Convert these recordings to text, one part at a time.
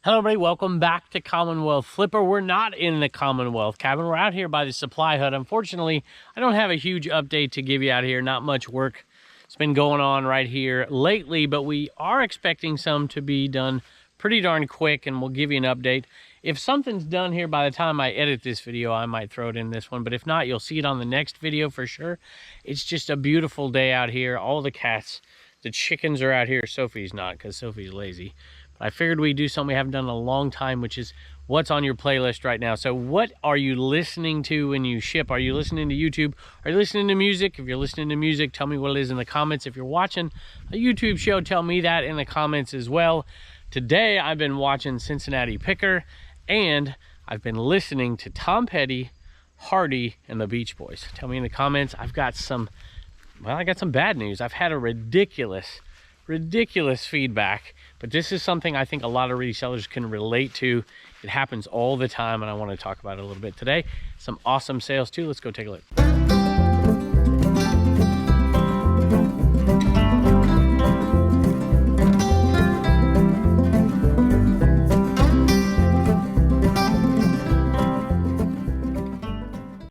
Hello everybody, welcome back to Commonwealth Flipper. We're not in the Commonwealth cabin. We're out here by the supply hut. Unfortunately, I don't have a huge update to give you out here. Not much work has been going on right here lately, but we are expecting some to be done pretty darn quick, and we'll give you an update. If something's done here by the time I edit this video, I might throw it in this one, but if not, you'll see it on the next video for sure. It's just a beautiful day out here. All the cats, the chickens are out here. Sophie's not, because Sophie's lazy. I figured we'd do something we haven't done in a long time, which is what's on your playlist right now. So what are you listening to when you ship? Are you listening to YouTube? Are you listening to music? If you're listening to music, tell me what it is in the comments. If you're watching a YouTube show, tell me that in the comments as well. Today, I've been watching Cincinnati Picker, and I've been listening to Tom Petty, Hardy, and the Beach Boys. Tell me in the comments. I got some bad news. I've had a ridiculous feedback, but this is something I think a lot of resellers can relate to. It happens all the time, and I want to talk about it a little bit today. Some awesome sales too. Let's go take a look.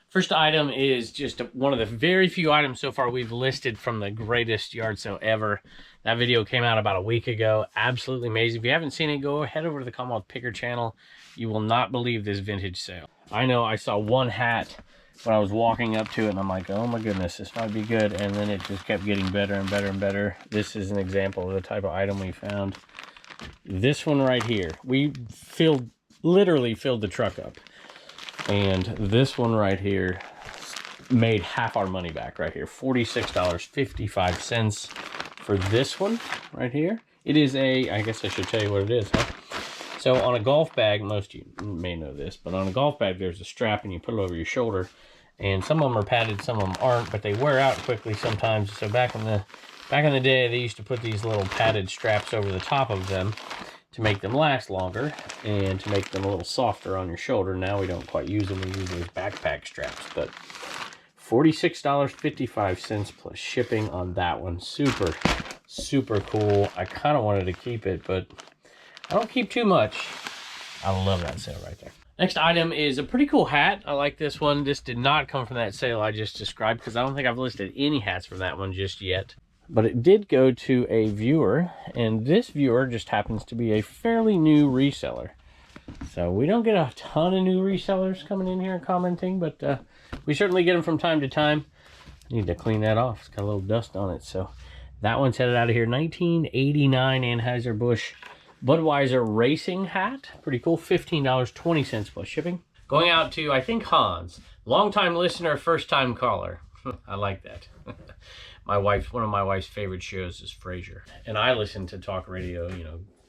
First item is just one of the very few items so far we've listed from the greatest yard sale ever. That video came out about a week ago. Absolutely amazing. If you haven't seen it, go head over to the Commonwealth Picker channel. You will not believe this vintage sale. I know I saw one hat when I was walking up to it, and I'm like, oh my goodness, this might be good. And then it just kept getting better and better and better. This is an example of the type of item we found. This one right here, we literally filled the truck up. And this one right here made half our money back right here. $46.55 for this one right here. It is I guess I should tell you what it is, huh? So on a golf bag, most of you may know this, but on a golf bag, there's a strap and you put it over your shoulder. And some of them are padded, some of them aren't, but they wear out quickly sometimes. So back in the day, they used to put these little padded straps over the top of them to make them last longer and to make them a little softer on your shoulder. Now we don't quite use them. We use those backpack straps, but $46.55 plus shipping on that one. Super cool. I kind of wanted to keep it, but I don't keep too much. I love that sale right there. Next item is a pretty cool hat. I like this one. This did not come from that sale I just described, because I don't think I've listed any hats from that one just yet. But it did go to a viewer, and this viewer just happens to be a fairly new reseller. So we don't get a ton of new resellers coming in here and commenting, but we certainly get them from time to time. I need to clean that off. It's got a little dust on it. So that one's headed out of here. 1989 Anheuser-Busch Budweiser racing hat. Pretty cool. $15.20 plus shipping. Going out to, I think, Hans. Longtime listener, first time caller. I like that. One of my wife's favorite shows is Frasier, and I listen to talk radio,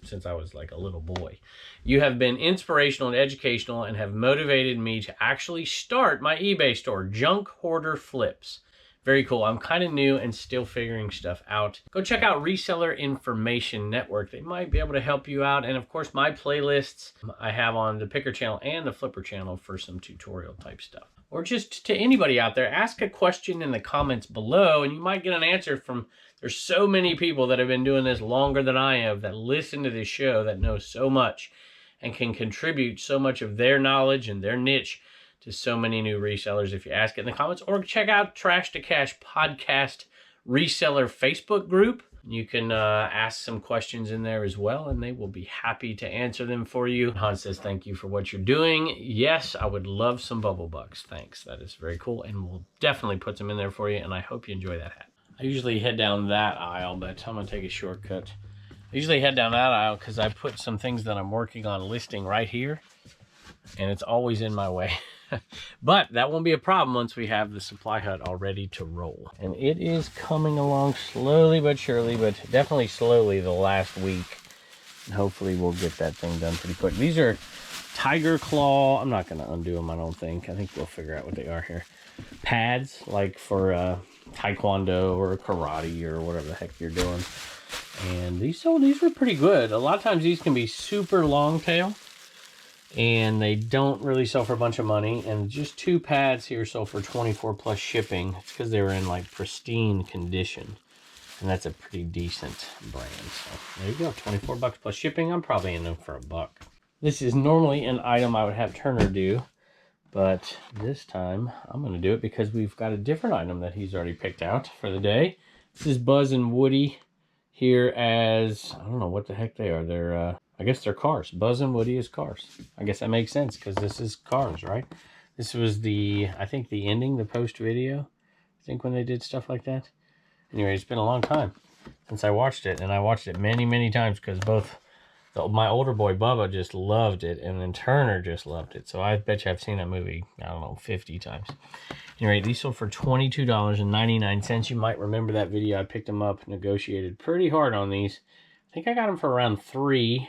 since I was like a little boy. You have been inspirational and educational and have motivated me to actually start my eBay store, Junk Hoarder Flips. Very cool. I'm kind of new and still figuring stuff out. Go check out Reseller Information Network. They might be able to help you out. And of course, my playlists I have on the Picker channel and the Flipper channel for some tutorial type stuff. Or just to anybody out there, ask a question in the comments below and you might get an answer from, there's so many people that have been doing this longer than I have, that listen to this show, that know so much and can contribute so much of their knowledge and their niche to so many new resellers if you ask it in the comments. Or check out Trash to Cash Podcast Reseller Facebook group. You can ask some questions in there as well, and they will be happy to answer them for you. Hans says, thank you for what you're doing. Yes, I would love some bubble bugs. Thanks. That is very cool, and we'll definitely put some in there for you, and I hope you enjoy that hat. I usually head down that aisle, but I'm going to take a shortcut. I usually head down that aisle because I put some things that I'm working on listing right here, and it's always in my way. But that won't be a problem once we have the supply hut all ready to roll. And it is coming along slowly but surely, but definitely slowly the last week. And hopefully we'll get that thing done pretty quick. These are tiger claw. I'm not going to undo them, I don't think. I think we'll figure out what they are here. Pads, like for taekwondo or karate or whatever the heck you're doing. And these were pretty good. A lot of times these can be super long tail, and they don't really sell for a bunch of money. And just 2 pads here sold for $24 plus shipping. It's because they were in like pristine condition, and that's a pretty decent brand. So there you go, $24 plus shipping. I'm probably in them for $1. This is normally an item I would have Turner do, but this time I'm going to do it because we've got a different item that he's already picked out for the day. This is Buzz and Woody here as, I don't know what the heck they are. They're, I guess they're cars. Buzz and Woody is cars. I guess that makes sense because this is cars, right? This was the, I think the ending, the post video, I think when they did stuff like that. Anyway, it's been a long time since I watched it, and I watched it many, many times because both my older boy Bubba just loved it, and then Turner just loved it. So I bet you I've seen that movie, I don't know, 50 times. Anyway, these sold for $22.99. You might remember that video. I picked them up, negotiated pretty hard on these. I think I got them for around $3,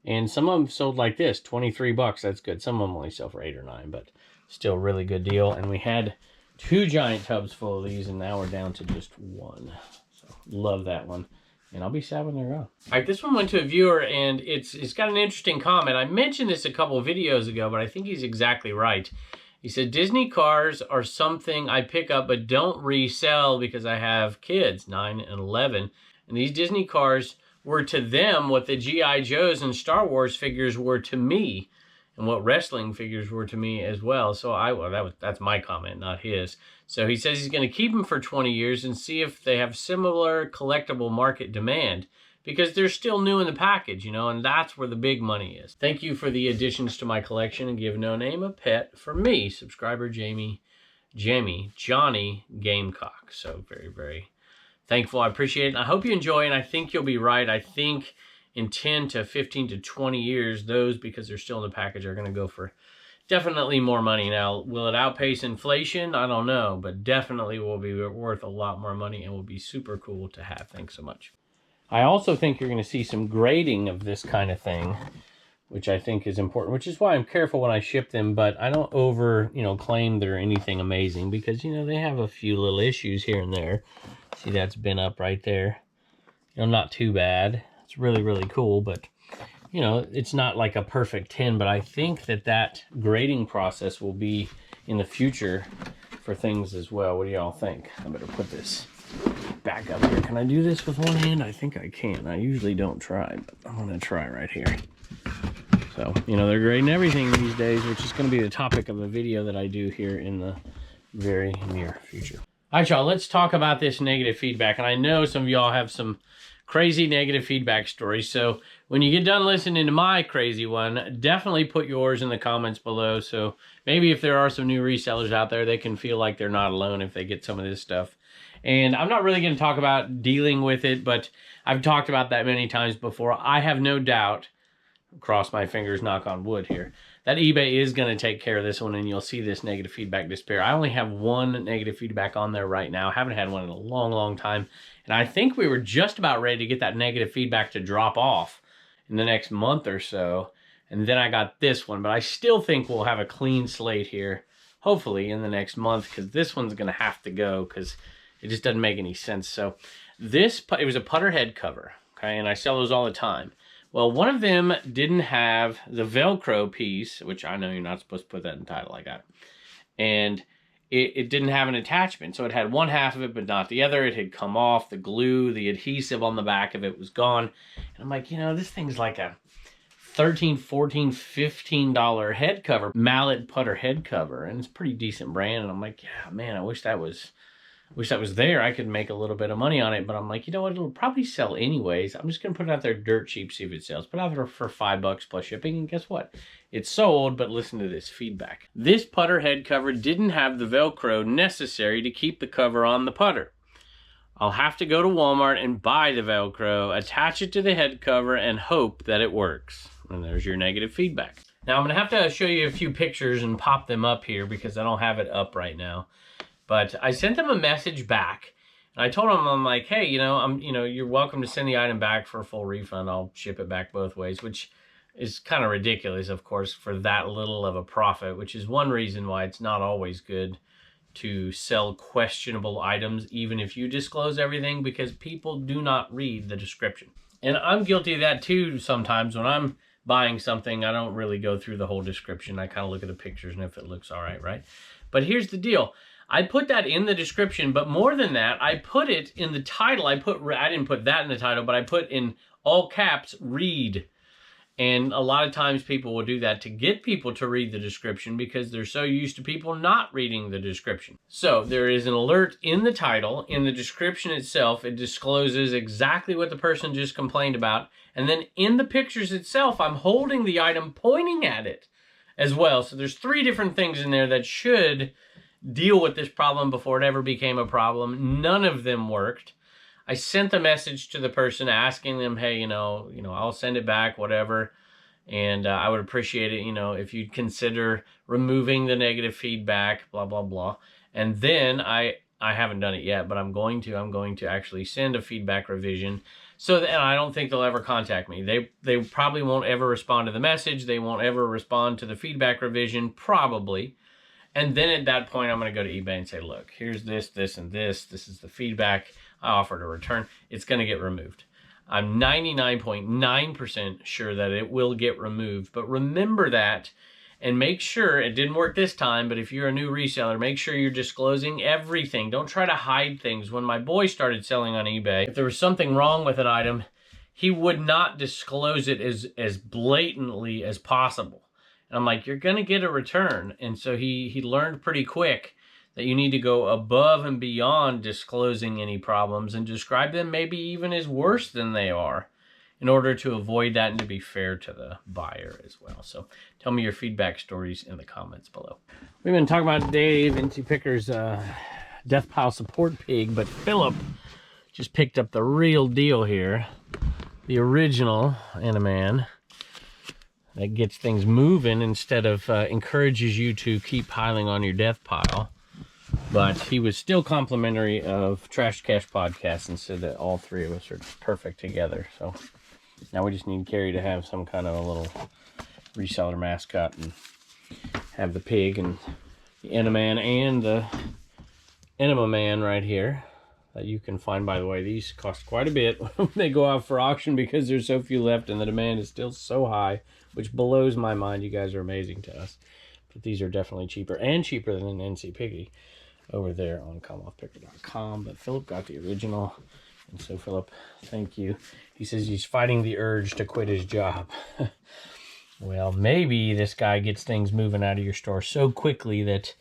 and some of them sold like this, 23 bucks. That's good. Some of them only sell for 8 or 9, but still really good deal. And we had 2 giant tubs full of these, and now we're down to just 1. So love that one. And I'll be sad when they're gone. All right, this one went to a viewer, and it's got an interesting comment. I mentioned this a couple of videos ago, but I think he's exactly right. He said, Disney cars are something I pick up but don't resell because I have kids, 9 and 11. And these Disney cars were to them what the G.I. Joes and Star Wars figures were to me, and what wrestling figures were to me as well. So that's my comment, not his. So he says he's going to keep them for 20 years and see if they have similar collectible market demand, because they're still new in the package, you know, and that's where the big money is. Thank you for the additions to my collection, and give no name a pet for me, subscriber Johnny Gamecock. So very, very thankful. I appreciate it. And I hope you enjoy, and I think you'll be right. I think in 10 to 15 to 20 years, those, because they're still in the package, are going to go for definitely more money. Now, will it outpace inflation? I don't know, but definitely will be worth a lot more money and will be super cool to have. Thanks so much. I also think you're going to see some grading of this kind of thing, which I think is important, which is why I'm careful when I ship them, but I don't claim they're anything amazing, because, they have a few little issues here and there. See, that's been up right there. Not too bad. It's really, really cool, but it's not like a perfect 10, but I think that grading process will be in the future for things as well. What do y'all think? I better put this back up here. Can I do this with one hand? I think I can. I usually don't try, but I'm going to try right here. So, they're grading everything these days, which is going to be the topic of a video that I do here in the very near future. All right, y'all, let's talk about this negative feedback. And I know some of y'all have some crazy negative feedback stories. So when you get done listening to my crazy one, definitely put yours in the comments below. So maybe if there are some new resellers out there, they can feel like they're not alone if they get some of this stuff. And I'm not really going to talk about dealing with it, but I've talked about that many times before. I have no doubt, cross my fingers, knock on wood here, that eBay is going to take care of this one, and you'll see this negative feedback disappear. I only have 1 negative feedback on there right now. I haven't had one in a long, long time. And I think we were just about ready to get that negative feedback to drop off in the next month or so. And then I got this one, but I still think we'll have a clean slate here, hopefully in the next month, because this one's going to have to go because it just doesn't make any sense. So it was a putter head cover, okay? And I sell those all the time. Well, one of them didn't have the Velcro piece, which I know you're not supposed to put that in the title like that. And it didn't have an attachment. So it had one half of it, but not the other. It had come off. The glue, the adhesive on the back of it was gone. And I'm like, this thing's like a $13, $14, $15 head cover, mallet putter head cover. And it's a pretty decent brand. And I'm like, yeah, man, I wish that was there. I could make a little bit of money on it, but I'm like, you know what? It'll probably sell anyways. I'm just going to put it out there dirt cheap, see if it sells. Put it out there for $5 plus shipping, and guess what? It sold, but listen to this feedback. This putter head cover didn't have the Velcro necessary to keep the cover on the putter. I'll have to go to Walmart and buy the Velcro, attach it to the head cover, and hope that it works. And there's your negative feedback. Now, I'm going to have to show you a few pictures and pop them up here because I don't have it up right now. But I sent them a message back, and I told them, I'm like, hey, you're welcome to send the item back for a full refund. I'll ship it back both ways, which is kind of ridiculous, of course, for that little of a profit, which is one reason why it's not always good to sell questionable items, even if you disclose everything, because people do not read the description. And I'm guilty of that too sometimes. When I'm buying something, I don't really go through the whole description. I kind of look at the pictures and if it looks all right, right? But here's the deal. I put that in the description, but more than that, I put it in the title. I didn't put that in the title, but I put in all caps, read. And a lot of times people will do that to get people to read the description because they're so used to people not reading the description. So there is an alert in the title. In the description itself, it discloses exactly what the person just complained about. And then in the pictures itself, I'm holding the item pointing at it as well. So there's 3 different things in there that should deal with this problem before it ever became a problem. None of them worked. I sent the message to the person asking them, hey, I'll send it back, whatever. And I would appreciate it, if you'd consider removing the negative feedback, blah, blah, blah. And then I haven't done it yet, but I'm going to actually send a feedback revision. So that, and I don't think they'll ever contact me. They probably won't ever respond to the message. They won't ever respond to the feedback revision, probably. And then at that point, I'm going to go to eBay and say, look, here's this, this, and this. This is the feedback. I offered a return. It's going to get removed. I'm 99.9% sure that it will get removed. But remember that and make sure, it didn't work this time, but if you're a new reseller, make sure you're disclosing everything. Don't try to hide things. When my boy started selling on eBay, if there was something wrong with an item, he would not disclose it as blatantly as possible. And I'm like, you're going to get a return. And so he learned pretty quick that you need to go above and beyond disclosing any problems and describe them maybe even as worse than they are in order to avoid that and to be fair to the buyer as well. So tell me your feedback stories in the comments below. We've been talking about Dave NC Picker's death pile support pig, but Philip just picked up the real deal here. The original Animan that gets things moving instead of encourages you to keep piling on your death pile. But he was still complimentary of Trash Cash Podcast and said that all 3 of us are perfect together. So now we just need Carrie to have some kind of a little reseller mascot and have the pig and the Animan and the Enema Man right here that you can find. By the way, these cost quite a bit when they go out for auction because there's so few left and the demand is still so high, which blows my mind. You guys are amazing to us. But these are definitely cheaper and cheaper than an NC Piggy over there on CommonwealthPicker.com. But Philip got the original. And so, Philip, thank you. He says he's fighting the urge to quit his job. Well, maybe this guy gets things moving out of your store so quickly that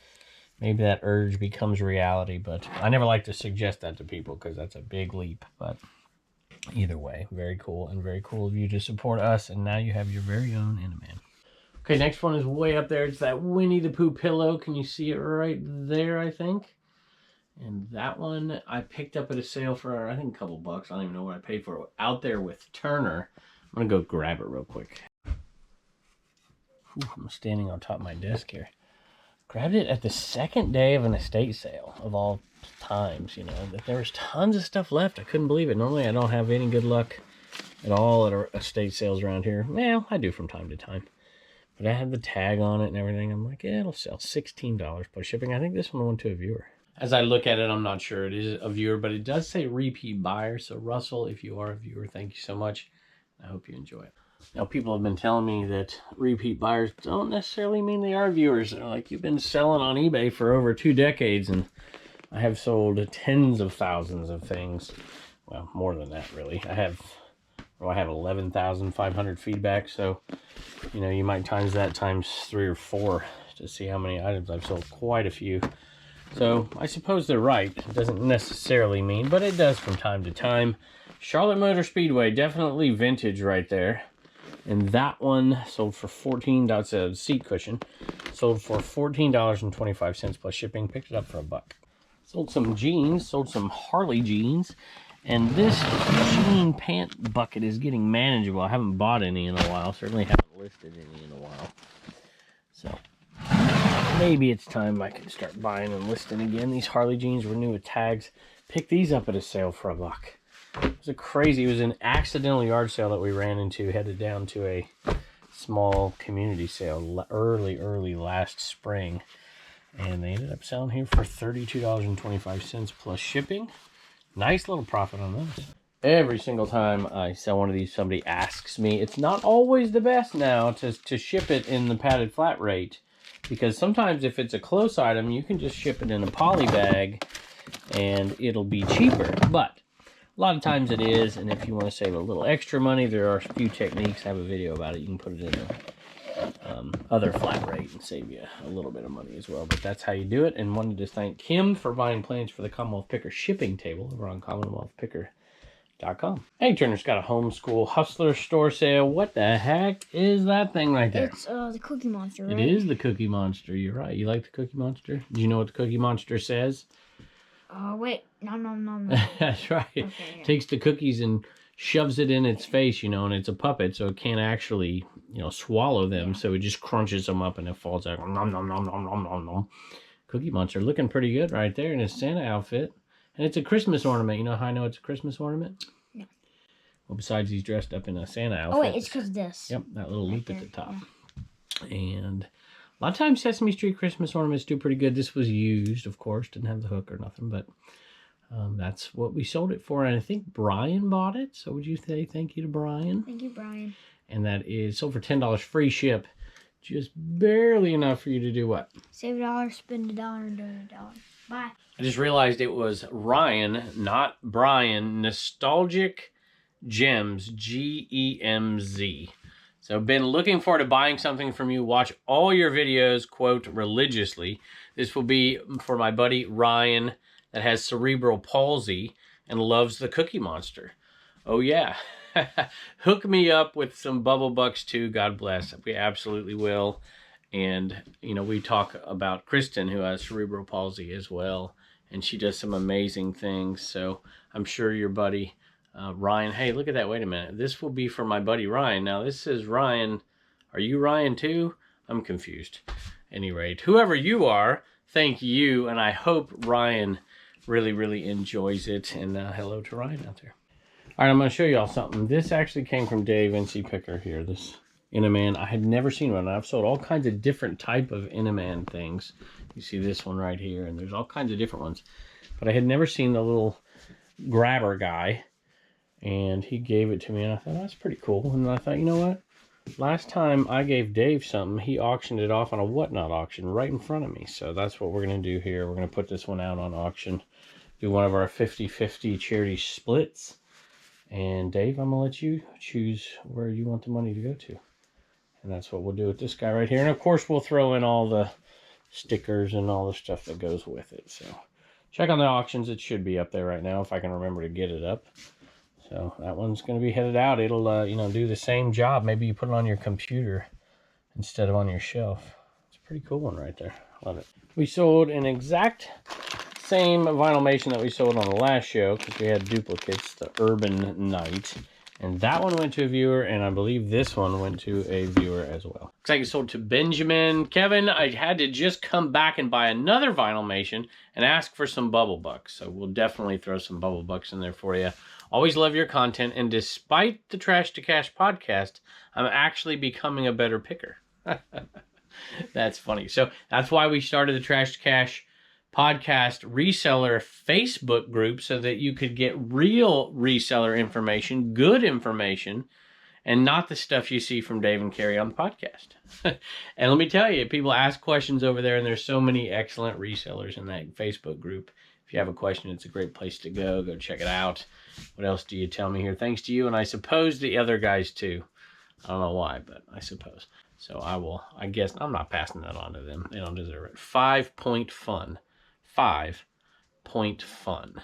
maybe that urge becomes reality. But I never like to suggest that to people because that's a big leap. But either way, very cool, and very cool of you to support us. And now you have your very own Animan. Okay, next one is way up there. It's that Winnie the Pooh pillow. Can you see it right there, I think? And that one I picked up at a sale for, I think, a couple bucks. I don't even know what I paid for it. Out there with Turner. I'm going to go grab it real quick. Ooh, I'm standing on top of my desk here. Grabbed it at the second day of an estate sale of all times, that there was tons of stuff left. I couldn't believe it. Normally I don't have any good luck at all at estate sales around here. Well, I do from time to time. But I had the tag on it and everything. I'm like, yeah, it'll sell $16 plus shipping. I think this one went to a viewer. As I look at it, I'm not sure it is a viewer, but it does say repeat buyer. So Russell, if you are a viewer, thank you so much. I hope you enjoy it. Now, people have been telling me that repeat buyers don't necessarily mean they are viewers. They're like, you've been selling on eBay for over 2 decades, and I have sold tens of thousands of things. Well, more than that, really. I have 11,500 feedback, so you might times that times 3 or 4 to see how many items I've sold. Quite a few. So I suppose they're right. It doesn't necessarily mean, but it does from time to time. Charlotte Motor Speedway, definitely vintage right there. And that one sold for $14. That's a seat cushion. Sold for $14.25 plus shipping. Picked it up for $1. Sold some jeans. Sold some Harley jeans. And this jean pant bucket is getting manageable. I haven't bought any in a while. Certainly haven't listed any in a while. So maybe it's time I can start buying and listing again. These Harley jeans were new with tags. Picked these up at a sale for $1. It was an accidental yard sale that we ran into, headed down to a small community sale early last spring. And they ended up selling here for $32.25 plus shipping. Nice little profit on those. Every single time I sell one of these, somebody asks me. It's not always the best now to ship it in the padded flat rate, because sometimes if it's a close item, you can just ship it in a poly bag and it'll be cheaper. But A lot of times it is, and if you want to save a little extra money, there are a few techniques. I have a video about it. You can put it in the other flat rate and save you a little bit of money as well. But that's how you do it. And wanted to thank Kim for buying plans for the Commonwealth Picker shipping table over on CommonwealthPicker.com. Hey, Turner's got a homeschool hustler store sale. What the heck is that thing right there? It's the Cookie Monster, right? It is the Cookie Monster. You're right. You like the Cookie Monster? Do you know what the Cookie Monster says? Wait. Nom, nom, nom, nom. That's right. Okay, yeah. Takes the cookies and shoves it in its face, you know, and it's a puppet, so it can't actually, you know, swallow them. Yeah. So it just crunches them up and it falls out. Nom, nom, nom, nom, nom, nom, nom. Cookie Monster looking pretty good right there in his Santa outfit. And it's a Christmas ornament. You know how I know it's a Christmas ornament? No. Well, besides he's dressed up in a Santa outfit. Oh, wait, it's because of this. Yep, that little loop at the top. Yeah. And a lot of times Sesame Street Christmas ornaments do pretty good. This was used, of course. Didn't have the hook or nothing, but that's what we sold it for. And I think Brian bought it. So would you say thank you to Brian? Thank you, Brian. And that is sold for $10 free ship. Just barely enough for you to do what? Save $1, spend $1, and donate $1. Bye. I just realized it was Ryan, not Brian. Nostalgic Gems, G-E-M-Z. So been looking forward to buying something from you. Watch all your videos, quote, religiously. This will be for my buddy Ryan that has cerebral palsy and loves the Cookie Monster. Oh, yeah. Hook me up with some Bubble Bucks, too. God bless. We absolutely will. And, you know, we talk about Kristen, who has cerebral palsy as well. And she does some amazing things. So I'm sure your buddy Ryan. Hey, look at that. Wait a minute. This will be for my buddy Ryan. Now, this is Ryan. Are you Ryan, too? I'm confused. At any rate, whoever you are, thank you. And I hope Ryan really, really enjoys it. And hello to Ryan out there. All right, I'm going to show y'all something. This actually came from Dave NC Picker here. This Inaman. I had never seen one. I've sold all kinds of different type of Inaman things. You see this one right here, and there's all kinds of different ones. But I had never seen the little grabber guy. And he gave it to me, and I thought, that's pretty cool. And I thought, you know what? Last time I gave Dave something, he auctioned it off on a whatnot auction right in front of me. So that's what we're going to do here. We're going to put this one out on auction. Do one of our 50-50 charity splits. And Dave, I'm going to let you choose where you want the money to go to. And that's what we'll do with this guy right here. And of course, we'll throw in all the stickers and all the stuff that goes with it. So check on the auctions. It should be up there right now if I can remember to get it up. So that one's going to be headed out. It'll, you know, do the same job. Maybe you put it on your computer instead of on your shelf. It's a pretty cool one right there. Love it. We sold an exact same Vinylmation that we sold on the last show because we had duplicates, the Urban Knight. And that one went to a viewer, and I believe this one went to a viewer as well. Looks like it sold to Benjamin. Kevin, I had to just come back and buy another Vinylmation and ask for some Bubble Bucks. So we'll definitely throw some Bubble Bucks in there for you. Always love your content, and despite the Trash to Cash podcast, I'm actually becoming a better picker. That's funny. So that's why we started the Trash to Cash podcast reseller Facebook group, so that you could get real reseller information, good information, and not the stuff you see from Dave and Carrie on the podcast. And let me tell you, people ask questions over there, and there's so many excellent resellers in that Facebook group. If you have a question, it's a great place to go. Go check it out. What else do you tell me here? Thanks to you, and I suppose the other guys too. I don't know why, but I suppose. So I guess I'm not passing that on to them. They don't deserve it. 5 Point Fun. 5 Point Fun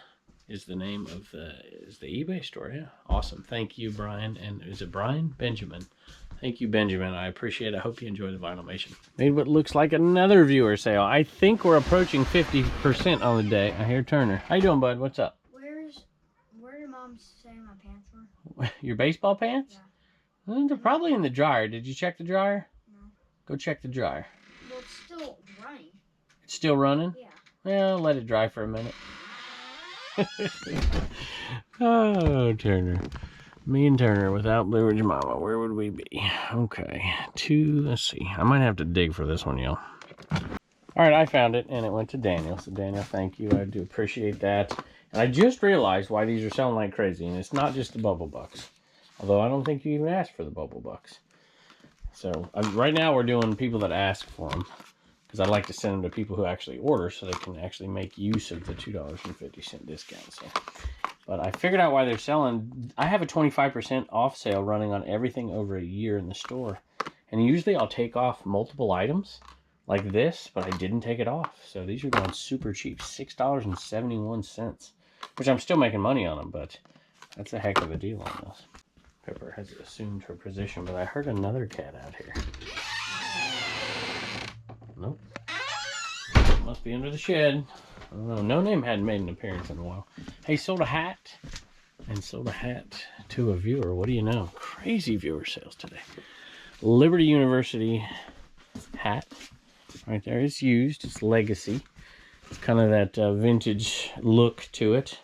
is the name of the eBay store. Yeah, awesome. Thank you, Brian. And is it Brian? Benjamin. Thank you, Benjamin. I appreciate it. I hope you enjoy the Vinylmation. Made what looks like another viewer sale. I think we're approaching 50% on the day. I hear Turner. How you doing, bud? What's up? Where did Mom say my pants were? Your baseball pants? Yeah. Well, they're probably in the dryer. Did you check the dryer? No. Go check the dryer. Well, it's still running. It's still running? Yeah. Well, let it dry for a minute. Oh, Turner. Me and Turner without Blue Ridge Mama, where would we be? Okay, let's see. I might have to dig for this one, y'all. All right, I found it, and it went to Daniel. So, Daniel, thank you. I do appreciate that. And I just realized why these are selling like crazy, and it's not just the Bubble Bucks. Although I don't think you even asked for the Bubble Bucks. So, right now we're doing people that ask for them, because I like to send them to people who actually order so they can actually make use of the $2.50 discount. So But I figured out why they're selling. I have a 25% off sale running on everything over a year in the store. And usually I'll take off multiple items like this, but I didn't take it off. So these are going super cheap, $6.71, which I'm still making money on them, but that's a heck of a deal on this. Pepper has assumed her position, but I heard another cat out here. Nope. Must be under the shed. I don't know. No Name hadn't made an appearance in a while. Hey, sold a hat. And sold a hat to a viewer. What do you know? Crazy viewer sales today. Liberty University hat. Right there. It's used. It's legacy. It's kind of that vintage look to it.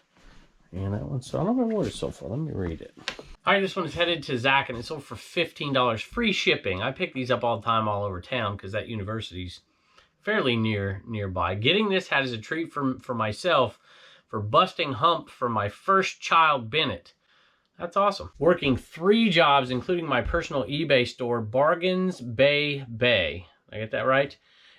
And that one, so I don't remember what it sold for. Let me read it. All right, this one is headed to Zach, and it sold for $15. Free shipping. I pick these up all the time all over town because that university's fairly nearby. Getting this hat is a treat for myself for busting hump for my first child, Bennett. That's awesome. Working 3 jobs, including my personal eBay store, Bargains Bay. I get that right?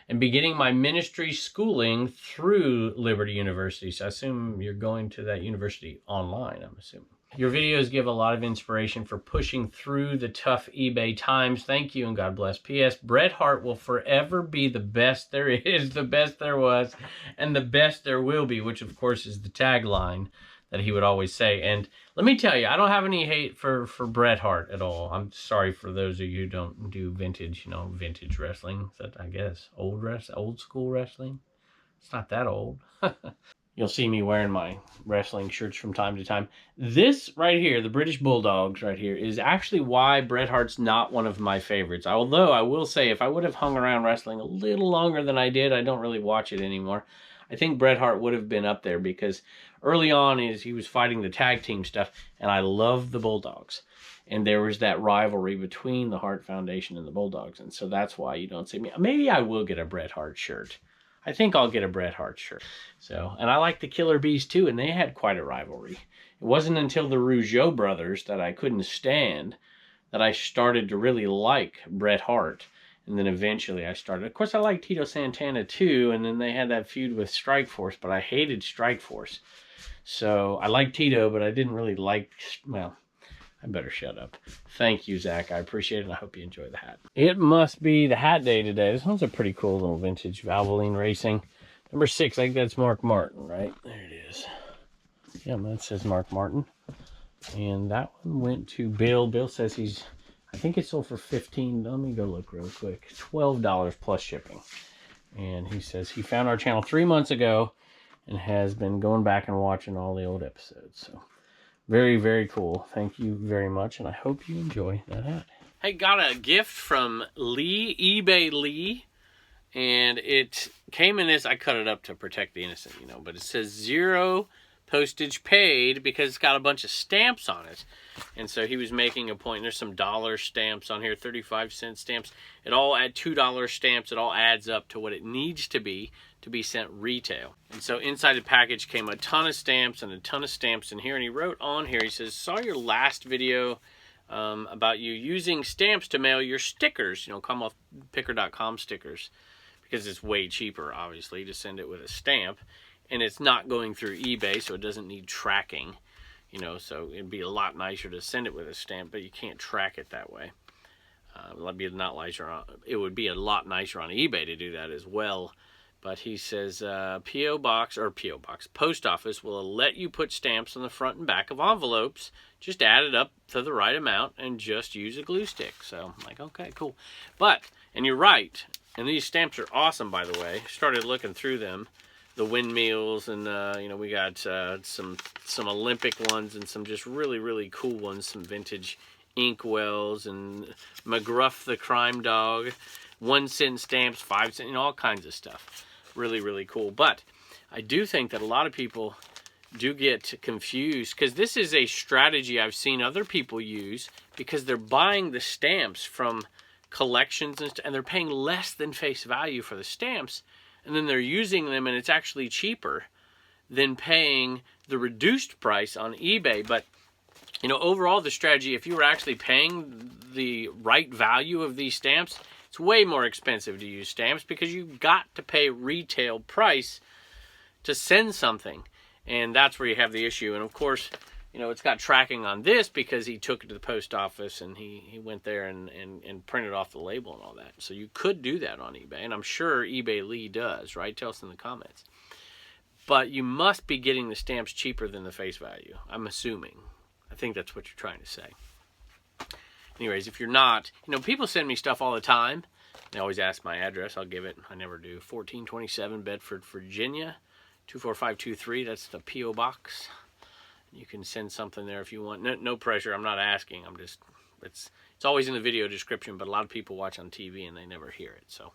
And beginning my ministry schooling through Liberty University. So I assume you're going to that university online, I'm assuming. Your videos give a lot of inspiration for pushing through the tough eBay times. Thank you and God bless. P.S. Bret Hart will forever be the best there is, the best there was, and the best there will be, which of course is the tagline that he would always say. And let me tell you, I don't have any hate for Bret Hart at all. I'm sorry for those of you who don't do vintage, you know, vintage wrestling. Is that, I guess, old school wrestling? It's not that old. You'll see me wearing my wrestling shirts from time to time. This right here, the British Bulldogs right here, is actually why Bret Hart's not one of my favorites. Although I will say, if I would have hung around wrestling a little longer than I did, I don't really watch it anymore. I think Bret Hart would have been up there because early on he was fighting the tag team stuff, and I loved the Bulldogs. And there was that rivalry between the Hart Foundation and the Bulldogs, and so that's why you don't see me. Maybe I will get a Bret Hart shirt. I think I'll get a Bret Hart shirt. So, and I like the Killer Bees too, and they had quite a rivalry. It wasn't until the Rougeau brothers that I couldn't stand that I started to really like Bret Hart. And then eventually I started. Of course, I like Tito Santana too, and then they had that feud with Strikeforce, but I hated Strikeforce. So I liked Tito, but I didn't really like, well, I better shut up. Thank you, Zach. I appreciate it, and I hope you enjoy the hat. It must be the hat day today. This one's a pretty cool little vintage Valvoline Racing. Number 6, I think that's Mark Martin, right? There it is. Yeah, that says Mark Martin. And that one went to Bill. Bill says he's, I think it sold for $15. Let me go look real quick. $12 plus shipping. And he says he found our channel 3 months ago and has been going back and watching all the old episodes. So very, very cool. Thank you very much, and I hope you enjoy that hat. Hey, got a gift from Lee, eBay Lee, and it came in this. I cut it up to protect the innocent, you know, but it says 0 postage paid because it's got a bunch of stamps on it. And so he was making a point. There's some dollar stamps on here, 35-cent stamps. It all add $2 stamps. It all adds up to what it needs to be sent retail. And so inside the package came a ton of stamps and a ton of stamps in here. And he wrote on here, he says, saw your last video about you using stamps to mail your stickers, you know, CommonwealthPicker.com stickers, because it's way cheaper, obviously, to send it with a stamp. And it's not going through eBay, so it doesn't need tracking, you know, so it'd be a lot nicer to send it with a stamp, but you can't track it that way. It would be a lot nicer on eBay to do that as well. But he says post office will let you put stamps on the front and back of envelopes. Just add it up to the right amount and just use a glue stick. So I'm like, okay, cool. But, and you're right, and these stamps are awesome, by the way. Started looking through them. The windmills, and you know, we got some Olympic ones and some just really, really cool ones. Some vintage inkwells and McGruff the Crime Dog, 1-cent stamps, 5-cent, you know, all kinds of stuff. Really, really cool. But I do think that a lot of people do get confused, because this is a strategy I've seen other people use, because they're buying the stamps from collections and they're paying less than face value for the stamps, and then they're using them, and it's actually cheaper than paying the reduced price on eBay. But, you know, overall, the strategy, if you were actually paying the right value of these stamps, it's way more expensive to use stamps because you've got to pay retail price to send something. And that's where you have the issue. And of course, you know, it's got tracking on this because he took it to the post office and he went there and printed off the label and all that. So you could do that on eBay, and I'm sure eBay Lee does, right? Tell us in the comments. But you must be getting the stamps cheaper than the face value, I'm assuming. I think that's what you're trying to say. Anyways, if you're not, you know, people send me stuff all the time. They always ask my address. I'll give it. I never do. 1427 Bedford, Virginia, 24523. That's the P.O. Box. You can send something there if you want. No pressure. I'm not asking. I'm just, it's always in the video description, but a lot of people watch on TV and they never hear it. So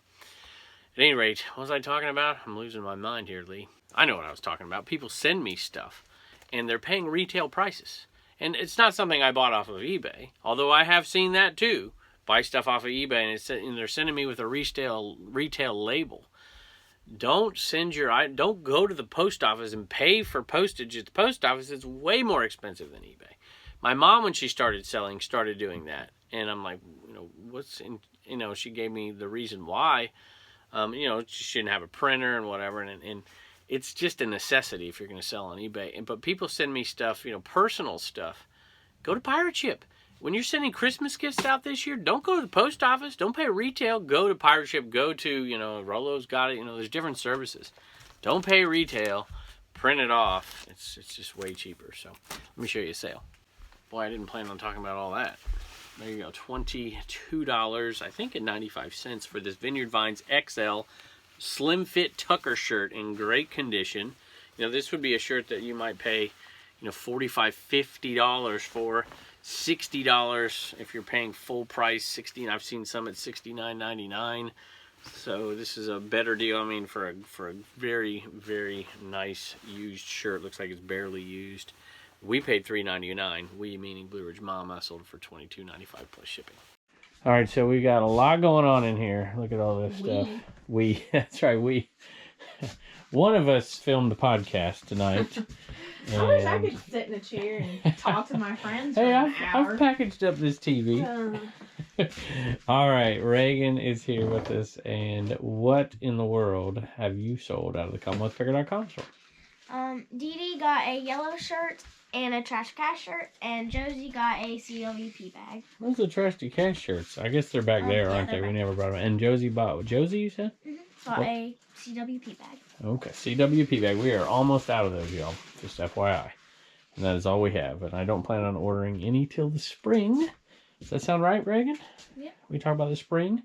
at any rate, what was I talking about? I'm losing my mind here, Lee. I know what I was talking about. People send me stuff and they're paying retail prices. And it's not something I bought off of eBay, although I have seen that too. Buy stuff off of eBay and they're sending me with a retail label. Don't go to the post office and pay for postage at the post office. It's way more expensive than eBay. My mom, when she started selling, started doing that. And I'm like, you know, she gave me the reason why. You know, she shouldn't have a printer and whatever. And it's just a necessity if you're going to sell on eBay. But people send me stuff, you know, personal stuff. Go to Pirate Ship. When you're sending Christmas gifts out this year, don't go to the post office. Don't pay retail. Go to Pirate Ship. Go to, you know, Rollo's got it. You know, there's different services. Don't pay retail. Print it off. It's just way cheaper. So let me show you a sale. Boy, I didn't plan on talking about all that. There you go. $22, I think, and 95 cents for this Vineyard Vines XL Slim Fit Tucker shirt in great condition. You know, this would be a shirt that you might pay, you know, $45, $50 for. $60 if you're paying full price. $60. I've seen some at $69.99. So this is a better deal. I mean, for a very, very nice used shirt. Looks like it's barely used. We paid $3.99. We, meaning Blue Ridge Mom, I sold it for $22.95 plus shipping. All right, so we got a lot going on in here. Look at all this stuff. That's right, we. One of us filmed the podcast tonight. I wish I could sit in a chair and talk to my friends for an hour. I've packaged up this TV. All right, Reagan is here with us. And what in the world have you sold out of the CommonwealthPicker.com store? Dee Dee got a yellow shirt and a Trash Cash shirt, and Josie got a CWP bag. Those are Trash to Cash shirts. I guess they're back there, aren't they? We never brought them. And Josie bought what? Josie, you said? Got a CWP bag. Okay, CWP bag. We are almost out of those, y'all. Just FYI. And that is all we have. And I don't plan on ordering any till the spring. Does that sound right, Reagan? Yep. We talk about the spring.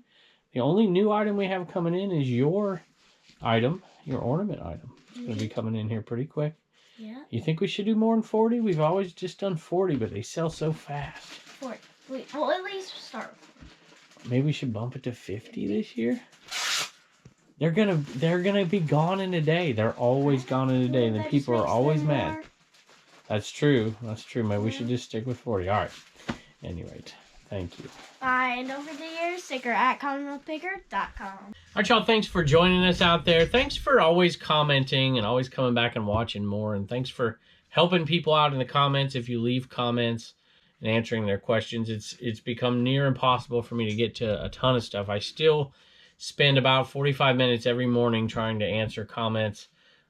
The only new item we have coming in is your item, your ornament item. It's going to be coming in here pretty quick. Yeah. You think we should do more than 40? We've always just done 40, but they sell so fast. 40. Well, at least start with 40. Maybe we should bump it to 50 this year. They're gonna be gone in a day. They're always gone in a day, and then people are always mad. That's true. That's true, man. We should just stick with 40. All right. Anyway, thank you. Bye, and don't forget your sticker at CommonwealthPicker.com. All right, y'all. Thanks for joining us out there. Thanks for always commenting and always coming back and watching more. And thanks for helping people out in the comments. If you leave comments and answering their questions, it's become near impossible for me to get to a ton of stuff. I still spend about 45 minutes every morning trying to answer comments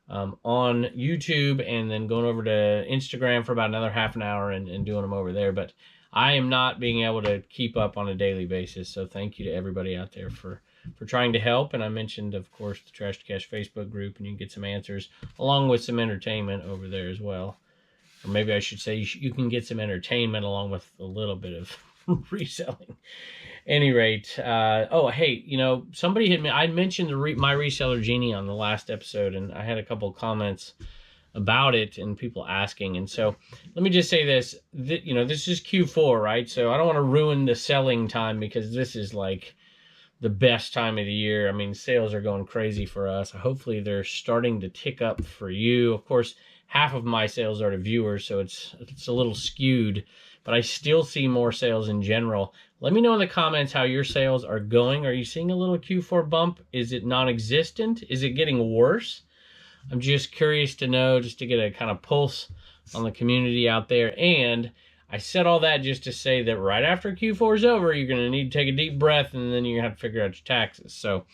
on YouTube, and then going over to Instagram for about another half an hour and doing them over there. But I am not being able to keep up on a daily basis. So thank you to everybody out there for trying to help. And I mentioned, of course, the Trash to Cash Facebook group, and you can get some answers along with some entertainment over there as well. Or maybe I should say you can get some entertainment along with a little bit of reselling. Any rate, oh, hey, you know, somebody hit me. I mentioned my reseller Genie on the last episode, and I had a couple of comments about it and people asking. And so let me just say this, you know, this is Q4, right? So I don't want to ruin the selling time, because this is like the best time of the year. I mean, sales are going crazy for us. Hopefully they're starting to tick up for you. Of course, half of my sales are to viewers, so it's a little skewed, but I still see more sales in general. Let me know in the comments how your sales are going. Are you seeing a little Q4 bump? Is it non-existent? Is it getting worse? I'm just curious to know, just to get a kind of pulse on the community out there. And I said all that just to say that right after Q4 is over, you're going to need to take a deep breath, and then you're going to have to figure out your taxes. So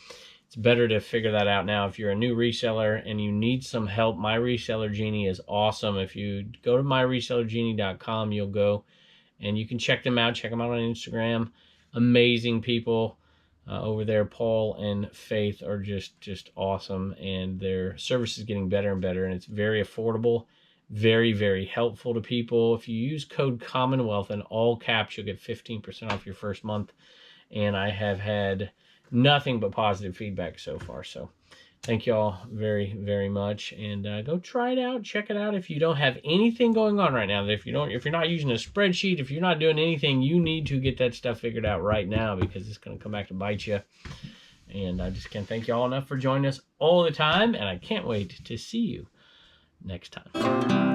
it's better to figure that out now. If you're a new reseller and you need some help, My Reseller Genie is awesome. If you go to myresellergenie.com, you'll go and you can check them out. Check them out on Instagram. Amazing people over there. Paul and Faith are just awesome, and their service is getting better and better, and it's very affordable, very, very helpful to people. If you use code Commonwealth in all caps, you'll get 15% off your first month, and I have had nothing but positive feedback so far. So thank you all very, very much, and go try it out. Check it out. If you don't have anything going on right now, if you're not using a spreadsheet, if you're not doing anything, you need to get that stuff figured out right now, because it's going to come back to bite you. And I just can't thank you all enough for joining us all the time, and I can't wait to see you next time.